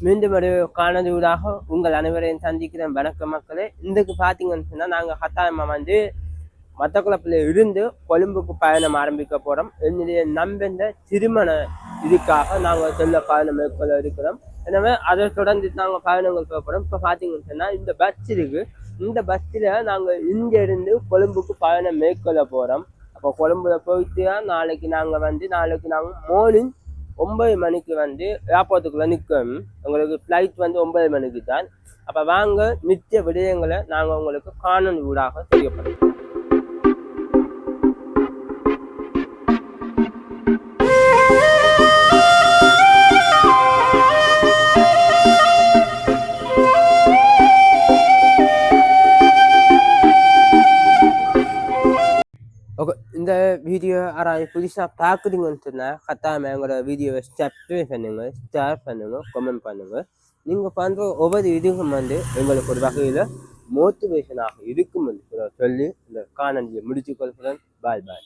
மீண்டும் ஒரு காணொலியூடாக உங்கள் அனைவரையும் சந்திக்கிறேன். வணக்க மக்களே. இன்றைக்கு பார்த்தீங்கன்னு சொன்னால் நாங்கள் கட்டாயமாக வந்து மட்டக்களப்பில் இருந்து கொழும்புக்கு பயணம் ஆரம்பிக்க போகிறோம். என்னுடைய நம்பிந்த திருமண இதுக்காக நாங்கள் செல்ல பயணம் மேற்கொள்ள இருக்கிறோம். எனவே அதை தொடர்ந்து நாங்கள் பயணங்கள் போகிறோம். இப்போ பார்த்தீங்கன்னு சொன்னால் இந்த பஸ் இருக்கு. இந்த பஸ்ஸில் நாங்கள் இருந்து கொழும்புக்கு பயணம் மேற்கொள்ள போகிறோம். அப்போ கொழும்புல போயிட்டு நாளைக்கு நாங்கள் மார்னிங் 9 மணிக்கு வந்து ஏர்போர்ட்டுக்குள்ள நிற்கும். உங்களுக்கு ஃப்ளைட் வந்து 9 மணிக்கு தான். அப்போ வாங்க மிச்ச விடயங்களை நாங்கள் உங்களுக்கு காணொலி ஊடாக தெரியப்படுறோம். ஓகே, இந்த வீடியோ யாராவது புதுசாக பார்க்குறீங்கன்னு சொன்னால் கட்டாயமாக எங்களோட வீடியோவை சப்ஸ்கிரைப் பண்ணுங்கள், ஷேர் பண்ணுங்கள், கமெண்ட் பண்ணுங்கள். நீங்கள் பண்ணுற ஒவ்வொரு இதுவும் வந்து எங்களுக்கு ஒரு வகையில் மோட்டிவேஷனாக இருக்கும் என்று சொல்லி இந்த காணொலியை முடிச்சு கொள்கிறேன். பாய் பாய்.